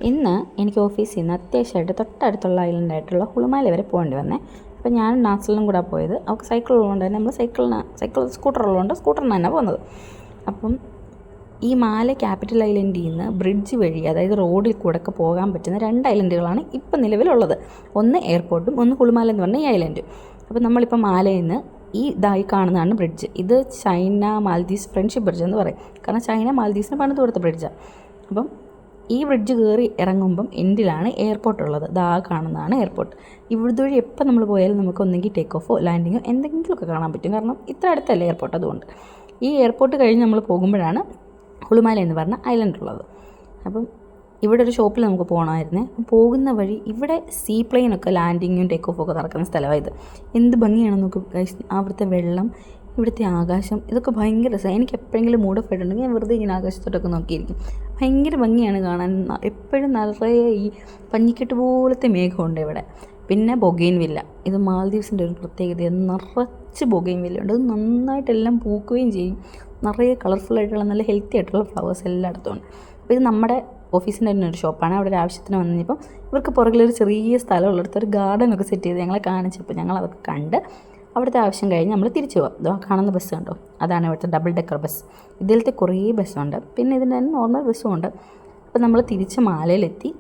ഇന്ന് എനിക്ക് ഓഫീസിൽ നിന്ന് അത്യാവശ്യമായിട്ട് തൊട്ടടുത്തുള്ള ഐലൻഡായിട്ടുള്ള ഹുളുമാല വരെ പോകേണ്ടി വന്നേ. അപ്പോൾ ഞാനും നാസിലും കൂടെ പോയത്. അവൾക്ക് സൈക്കിൾ ഉള്ളതുകൊണ്ട് തന്നെ നമ്മൾ സ്കൂട്ടർ ഉള്ളതുകൊണ്ട് സ്കൂട്ടറിന് തന്നെ പോകുന്നത്. അപ്പം ഈ മാല ക്യാപിറ്റൽ ഐലൻഡിൽ നിന്ന് ബ്രിഡ്ജ് വഴി, അതായത് റോഡിൽ കൂടെ ഒക്കെ പോകാൻ പറ്റുന്ന 2 ഐലൻഡുകളാണ് ഇപ്പം നിലവിലുള്ളത്. ഒന്ന് എയർപോർട്ടും ഒന്ന് ഹുളുമാല എന്ന് പറഞ്ഞ ഈ ഐലൻഡ്. അപ്പോൾ നമ്മളിപ്പോൾ മാലയിൽ നിന്ന് ഇതായി കാണുന്നതാണ് ബ്രിഡ്ജ്. ഇത് ചൈന മാൽദീവ്സ് ഫ്രണ്ട്ഷിപ്പ് ബ്രിഡ്ജ് എന്ന് പറയും. കാരണം ചൈന മാൽദീവ്സിന് പണിത് കൊടുത്ത ബ്രിഡ്ജാണ്. അപ്പം ഈ ബ്രിഡ്ജ് കയറി ഇറങ്ങുമ്പം എൻഡിലാണ് എയർപോർട്ട് ഉള്ളത്. കാണുന്നതാണ് എയർപോർട്ട്. ഇവിടുത്തെ വഴി എപ്പോൾ നമ്മൾ പോയാലും നമുക്ക് ഒന്നെങ്കിൽ ടേക്ക് ഓഫോ ലാൻഡിങ്ങോ എന്തെങ്കിലുമൊക്കെ കാണാൻ പറ്റും. കാരണം ഇത്ര അടുത്തല്ലേ എയർപോർട്ട്. അതുകൊണ്ട് ഈ എയർപോർട്ട് കഴിഞ്ഞ് നമ്മൾ പോകുമ്പോഴാണ് ഹുളുമാല എന്ന് പറഞ്ഞ ഐലൻഡ് ഉള്ളത്. അപ്പം ഇവിടെ ഒരു ഷോപ്പിൽ നമുക്ക് പോകണമായിരുന്നേ. പോകുന്ന വഴി ഇവിടെ സീ പ്ലെയിനൊക്കെ ലാൻഡിങ്ങും ടേക്ക് ഓഫും ഒക്കെ നടക്കുന്ന സ്ഥലമാണ് ഇത്. എന്ത് ഭംഗിയാണെന്ന് നോക്ക്. അവിടുത്തെ വെള്ളം, ഇവിടുത്തെ ആകാശം, ഇതൊക്കെ ഭയങ്കര രസമാണ്. എനിക്ക് എപ്പോഴെങ്കിലും മൂഡ് ഓഫ് ആയിട്ടുണ്ടെങ്കിൽ ഞാൻ വെറുതെ ഇങ്ങനെ ആകാശത്തോട്ടൊക്കെ നോക്കിയിരിക്കും. ഭയങ്കര ഭംഗിയാണ് കാണാൻ. എപ്പോഴും നിറയെ ഈ പഞ്ഞിക്കെട്ട് പോലത്തെ മേഘമുണ്ട് ഇവിടെ. പിന്നെ ബൊഗെയിൻവില്ല, ഇത് മാൽദീവ്സിൻ്റെ ഒരു പ്രത്യേകത. നിറച്ച് ബൊഗെയിൻവില്ല ഉണ്ട്. അത് നന്നായിട്ടെല്ലാം പൂക്കുകയും ചെയ്യും. നിറയെ കളർഫുള്ളായിട്ടുള്ള നല്ല ഹെൽത്തി ആയിട്ടുള്ള ഫ്ലവേഴ്സ് എല്ലായിടത്തും ഉണ്ട്. അപ്പോൾ ഇത് നമ്മുടെ ഓഫീസിൻ്റെ തന്നെ ഒരു ഷോപ്പാണ്. അവിടെ ഒരു ആവശ്യത്തിന് വന്നപ്പോൾ ഇവർക്ക് പുറകിലൊരു ചെറിയ സ്ഥലമുള്ളിടത്ത് ഒരു ഗാർഡനൊക്കെ സെറ്റ് ചെയ്ത് ഞങ്ങളെ കാണിച്ചപ്പോൾ ഞങ്ങളതൊക്കെ കണ്ട് അവിടുത്തെ ആവശ്യം കഴിഞ്ഞ് നമ്മൾ തിരിച്ചു പോകാം. ഇതോ കാണുന്ന ബസ് കണ്ടോ, അതാണ് ഇവിടുത്തെ ഡബിൾ ഡെക്കർ ബസ്. ഇതിലത്തെ കുറേ ബസ്സുണ്ട്, പിന്നെ ഇതിൻ്റെ തന്നെ നോർമൽ ബസ്സും ഉണ്ട്. അപ്പോൾ നമ്മൾ തിരിച്ച് മാലയിലെത്തി.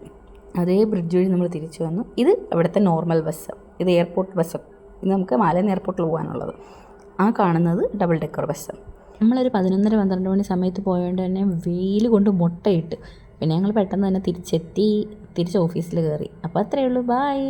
അതേ ബ്രിഡ്ജ് വഴി നമ്മൾ തിരിച്ചു വന്നു. ഇത് ഇവിടുത്തെ നോർമൽ ബസ്, ഇത് എയർപോർട്ട് ബസ്. ഇത് നമുക്ക് മാലയിൽ നിന്ന് എയർപോർട്ടിൽ പോകാനുള്ളത്. ആ കാണുന്നത് ഡബിൾ ഡെക്കർ ബസ്. നമ്മളൊരു 11-12 മണി സമയത്ത് പോയതുകൊണ്ട് തന്നെ വെയിൽ കൊണ്ട് മുട്ടയിട്ട്. പിന്നെ ഞങ്ങൾ പെട്ടെന്ന് തന്നെ തിരിച്ച് ഓഫീസിൽ കയറി. അപ്പോൾ അത്രയേ ഉള്ളൂ. ബായ്.